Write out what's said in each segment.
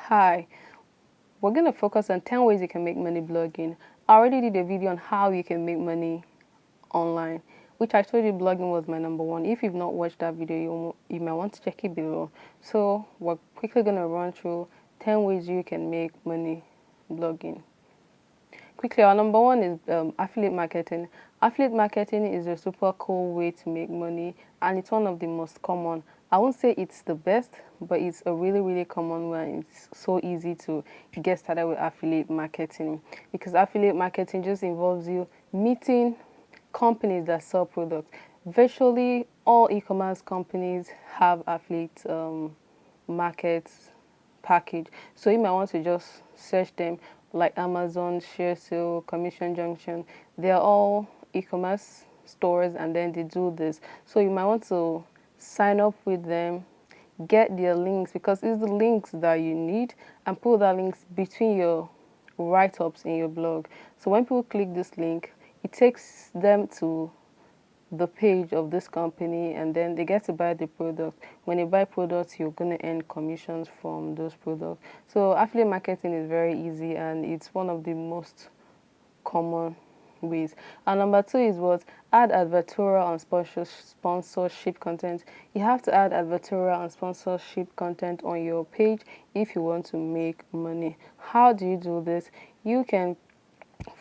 Hi, we're going to focus on 10 ways you can make money blogging. I already did a video on how you can make money online, which I told you blogging was my number one. If you've not watched that video, you might want to check it below. So we're quickly going to run through 10 ways you can make money blogging. Quickly, our number one is affiliate marketing. Affiliate marketing is a super cool way to make money, and it's one of the most common. I won't say it's the best, but it's a really common one. It's so easy to get started with affiliate marketing, because affiliate marketing just involves you meeting companies that sell products. Virtually all e-commerce companies have affiliate markets package. So you might want to just search them like Amazon, Share Sale, Commission Junction. They're all e-commerce stores and then they do this. So you might want to sign up with them, get their links because it's the links that you need and put that links between your write-ups in your blog. So when people click this link, it takes them to the page of this company and then they get to buy the product. When you buy products, you're going to earn commissions from those products. So affiliate marketing is very easy and it's one of the most common ways. And number two is what? Add advertorial and sponsorship content. You have to add advertorial and sponsorship content on your page if you want to make money. How do you do this? You can,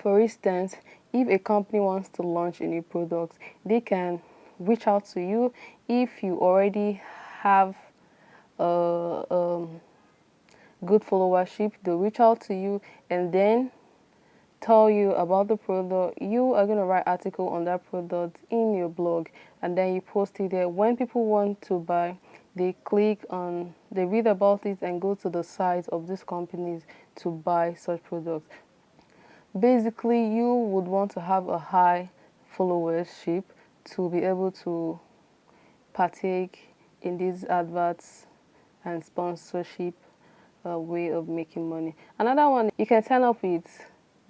for instance, if a company wants to launch a new product, they can reach out to you. If you already have a good followership, they'll reach out to you and then tell you about the product. You are going to write article on that product in your blog and then you post it there. When people want to buy, they they read about it and go to the sites of these companies to buy such products. Basically, you would want to have a high followership to be able to partake in these adverts and sponsorship way of making money. Another one, you can sign up with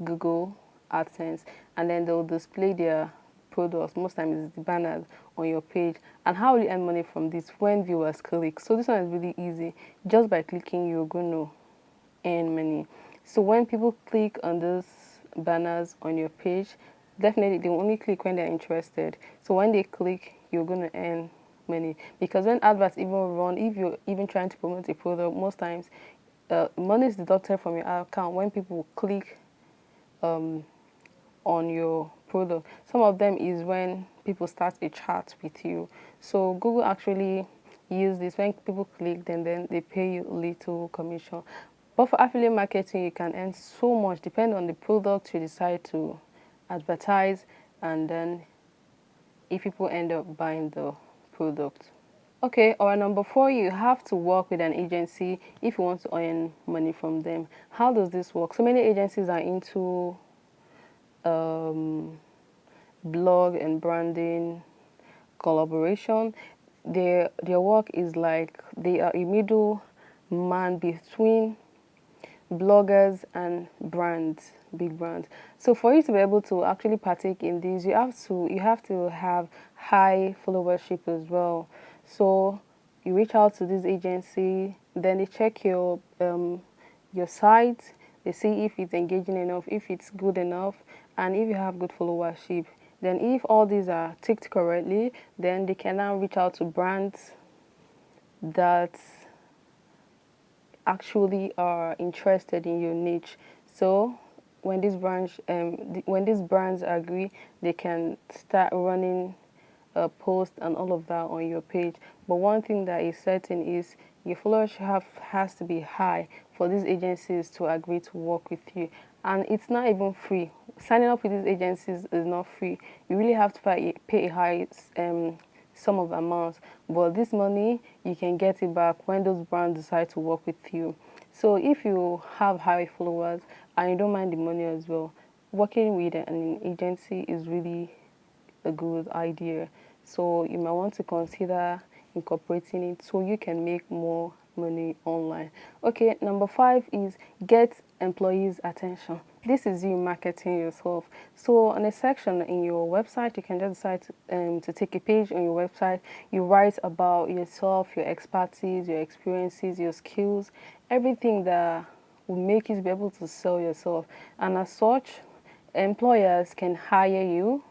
Google AdSense and then they'll display their products. Most times it's the banners on your page. And how will you earn money from this? When viewers click. So this one is really easy. Just by clicking, you're going to earn money. So when people click on those banners on your page, definitely they will only click when they're interested. So when they click, you're going to earn money. Because when adverts even run, if you're even trying to promote a product, most times money is deducted from your account when people click on your product. Some of them is when people start a chat with you. So Google actually use this when people click, then they pay you little commission. But for affiliate marketing, you can earn so much, depending on the product you decide to advertise, and then if people end up buying the product. Okay, or number four, you have to work with an agency if you want to earn money from them. How does this work? So many agencies are into um, blog and branding collaboration. Their work is like they are a middle man between bloggers and brands, big brands. So for you to be able to actually partake in these, you have to have high followership as well. So you reach out to this agency, then they check your site, they see if it's engaging enough, if it's good enough, and if you have good followership. Then if all these are ticked correctly, then they can now reach out to brands that actually are interested in your niche. So when these brands agree, they can start running a post and all of that on your page. But one thing that is certain is your followership has to be high for these agencies to agree to work with you. And it's not even free. Signing up with these agencies is not free. You really have to pay a high sum of amounts, but this money you can get it back when those brands decide to work with you. So if you have high followers and you don't mind the money as well, working with an agency is really a good idea. So you might want to consider incorporating it so you can make more money online. Okay, number five is get employees' attention. This is you marketing yourself. So on a section in your website, you can just decide to take a page on your website. You write about yourself, your expertise, your experiences, your skills, everything that will make you be able to sell yourself. And as such, employers can hire you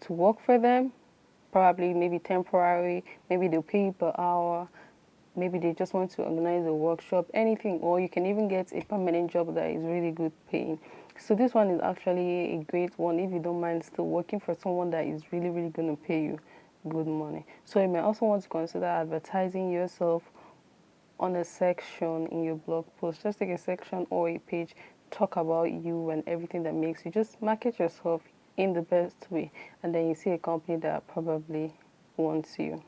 to work for them, probably maybe temporary, maybe they'll pay you per hour, maybe they just want to organize a workshop, anything, or you can even get a permanent job that is really good paying. So this one is actually a great one if you don't mind still working for someone that is really, really going to pay you good money. So you may also want to consider advertising yourself on a section in your blog post. Just take a section or a page, talk about you and everything that makes you. Just market yourself in the best way, and then you see a company that probably wants you.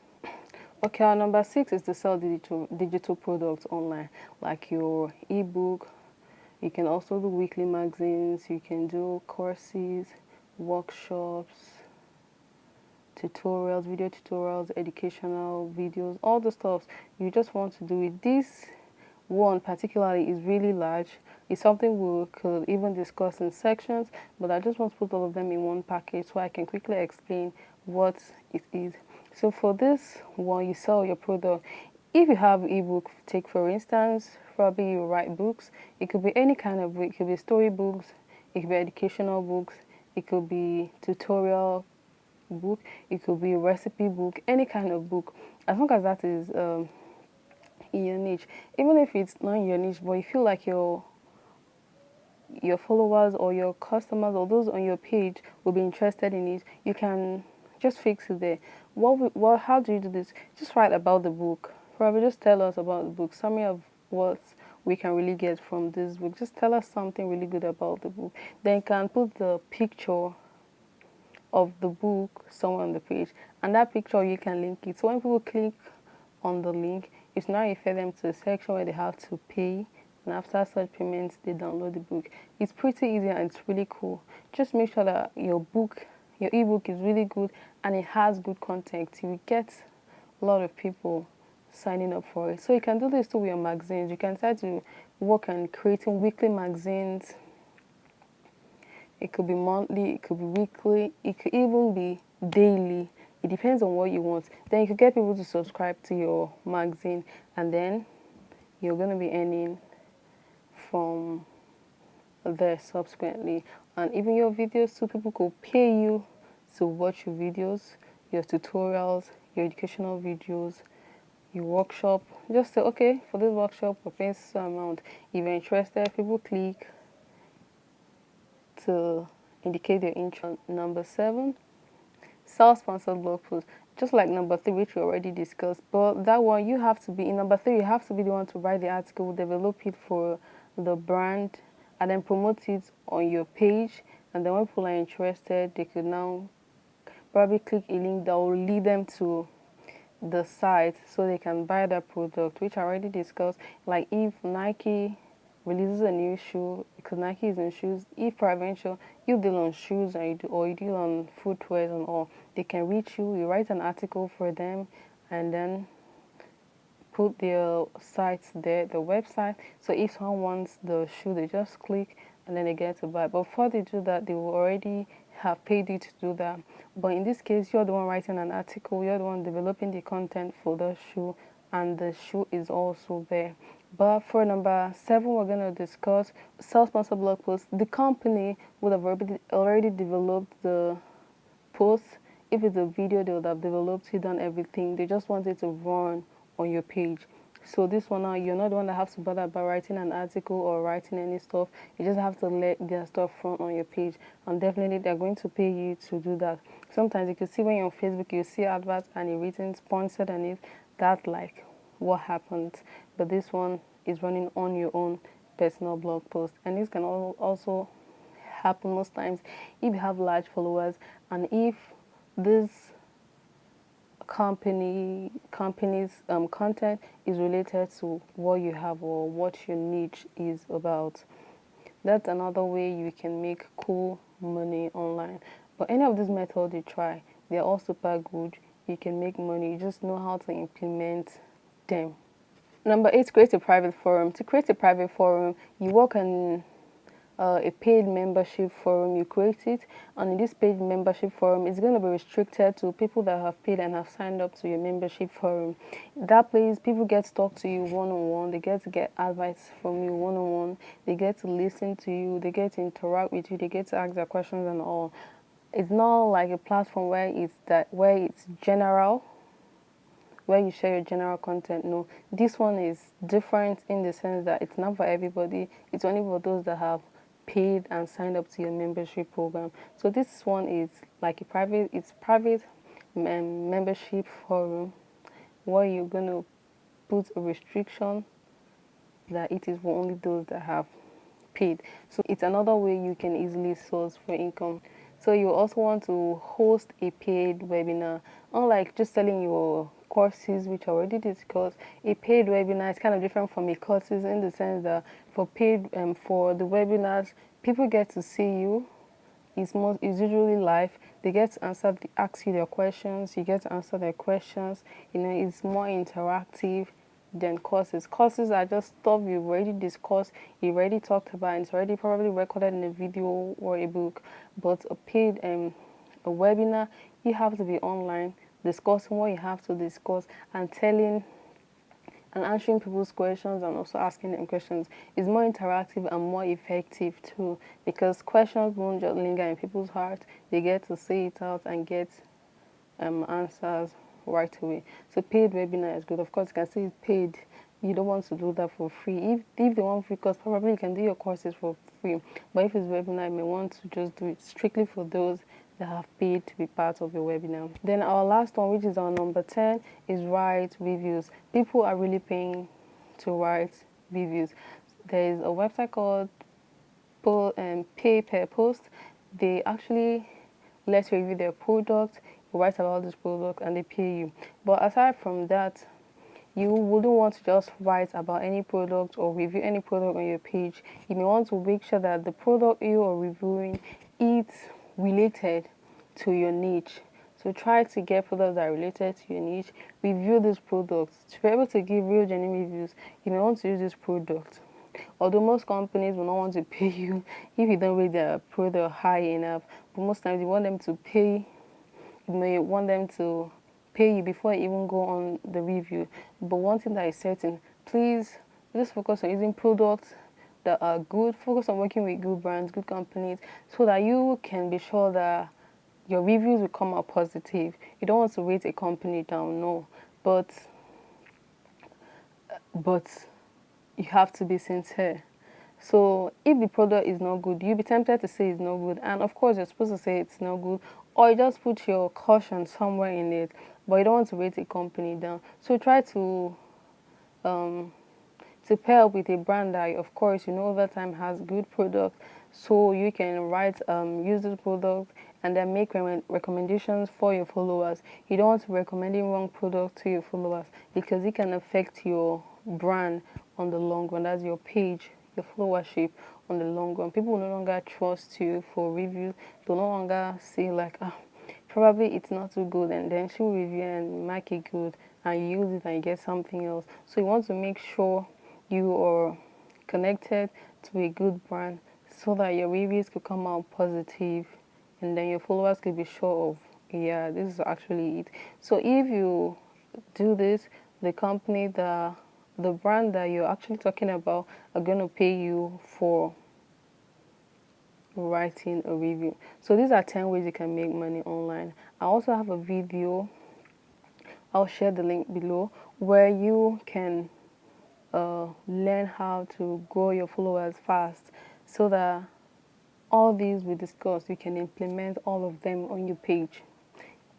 Okay, our number 6 is to sell digital products online, like your ebook. You can also do weekly magazines. You can do courses, workshops, tutorials, video tutorials, educational videos, all the stuff you just want to do it. This one particularly is really large. It's something we could even discuss in sections, but I just want to put all of them in one package so I can quickly explain what it is. So for this one, you sell your product. If you have ebook, take for instance, probably you write books. It could be any kind of book. It could be story books, it could be educational books, it could be tutorial book, it could be a recipe book, any kind of book, as long as that is in your niche. Even if it's not in your niche, but you feel like your followers or your customers or those on your page will be interested in it, you can just fix it there. How do you do this? Just write about the book. Probably just tell us about the book. Summary of what we can really get from this book. Just tell us something really good about the book. Then you can put the picture of the book somewhere on the page, and that picture you can link it. So when people click on the link, it's now refer them to a section where they have to pay, and after such payments they download the book. It's pretty easy and it's really cool. Just make sure that your ebook is really good and it has good content. You will get a lot of people signing up for it. So you can do this too with your magazines. You can start to work on creating weekly magazines. It could be monthly, it could be weekly, it could even be daily. It depends on what you want. Then you could get people to subscribe to your magazine, and then you're going to be earning from there subsequently. And even your videos too, people could pay you to watch your videos, your tutorials, your educational videos, your workshop. Just say, okay, for this workshop, we're paying some amount. If you're interested, people click to indicate their interest. Number 7, self-sponsored blog post, just like number 3, which we already discussed. But that one, you have to be in number 3. You have to be the one to write the article, develop it for the brand, and then promote it on your page. And then when people are interested, they could now probably click a link that will lead them to the site so they can buy that product, which I already discussed. Like if Nike releases a new shoe, because Nike is in shoes, if peradventure you deal on shoes and you deal on footwear and all, they can reach you. You write an article for them and then put their sites there, the website. So if someone wants the shoe, they just click and then they get to buy. But before they do that, they will already have paid you to do that. But in this case, you're the one writing an article, you're the one developing the content for the shoe, and the shoe is also there. But for number 7, we're going to discuss self-sponsored blog posts. The company would have already developed the post. If it's a video, they would have developed it, done everything. They just want it to run on your page. So this one now, you're not the one that has to bother about writing an article or writing any stuff. You just have to let their stuff run on your page, and definitely they're going to pay you to do that. Sometimes you can see when you're on Facebook, you see adverts and it written sponsored on it. That's like what happened. But this one is running on your own personal blog post, and this can also happen most times if you have large followers, and if this company's content is related to what you have or what your niche is about. That's another way you can make cool money online. But any of these methods you try, they're all super good. You can make money, you just know how to implement them. Number 8, create a private forum. To create a private forum, you work on a paid membership forum. You create it, and in this paid membership forum, it's going to be restricted to people that have paid and have signed up to your membership forum. That place, people get to talk to you one-on-one. They get to get advice from you one-on-one. They get to listen to you. They get to interact with you. They get to ask their questions and all. It's not like a platform where it's general, where you share your general content. No, this one is different in the sense that it's not for everybody. It's only for those that have paid and signed up to your membership program. So this one is like it's private membership forum where you're going to put a restriction that it is for only those that have paid. So it's another way you can easily source for income. So you also want to host a paid webinar. Unlike just selling your courses, which I already discussed, a paid webinar is kind of different from a courses in the sense that for the webinars, people get to see you. It's usually live. They get to ask you their questions. You get to answer their questions. It's more interactive than courses. Courses are just stuff you've already discussed, you've already talked about, and it's already probably recorded in a video or a book. But a webinar, you have to be online, discussing what you have to discuss, and telling and answering people's questions and also asking them questions is more interactive and more effective too, because questions won't just linger in people's hearts. They get to say it out and get answers right away. So paid webinar is good. Of course, you can say it's paid. You don't want to do that for free. If they want free course, probably you can do your courses for free. But if it's webinar, you may want to just do it strictly for those that have paid to be part of your webinar. Then our last one, which is our number 10, is write reviews. People are really paying to write reviews. There is a website called Pay Per Post. They actually let you review their product, you write about this product, and they pay you. But aside from that, you wouldn't want to just write about any product or review any product on your page. You may want to make sure that the product you are reviewing is related to your niche. So try to get products that are related to your niche. Review these products. To be able to give real genuine reviews, you may want to use this product. Although most companies will not want to pay you if you don't rate their product high enough, but most times you want them to pay. You may want them to pay you before you even go on the review. But one thing that is certain, please just focus on using products that are good. Focus on working with good brands, good companies, so that you can be sure that your reviews will come out positive. You don't want to rate a company down, no. But you have to be sincere. So if the product is not good, you'll be tempted to say it's not good. And of course, you're supposed to say it's not good. Or you just put your caution somewhere in it. But you don't want to rate a company down. So try to pair up with a brand that, of course, over time has good product. So you can use this product and then make recommendations for your followers. You don't want to recommend wrong product to your followers because it can affect your brand on the long run. That's your page, your followership on the long run. People will no longer trust you for reviews. They'll no longer say like, probably it's not too good, and then she'll review and make it good, and you use it and you get something else. So you want to make sure you are connected to a good brand so that your reviews could come out positive, and then your followers could be sure of, yeah, this is actually it. So if you do this, the company, the brand that you're actually talking about are going to pay you for writing a review. So these are 10 ways you can make money online. I also have a video, I'll share the link below, where you can learn how to grow your followers fast, so that all these we discussed, you can implement all of them on your page.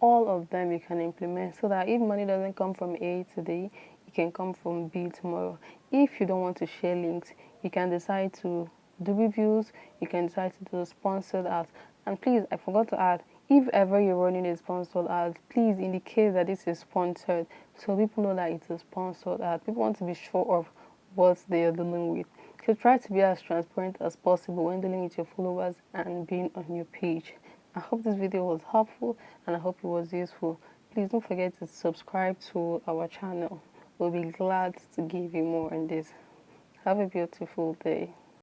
All of them you can implement, so that if money doesn't come from A today, it can come from B tomorrow. If you don't want to share links, you can decide to do reviews, you can decide to do sponsored ads. And please, I forgot to add, if ever you're running a sponsored ad, please indicate that this is sponsored, so people know that it's a sponsored ad. People want to be sure of what they are dealing with. So try to be as transparent as possible when dealing with your followers and being on your page. I hope this video was helpful and I hope it was useful. Please don't forget to subscribe to our channel. We'll be glad to give you more on this. Have a beautiful day.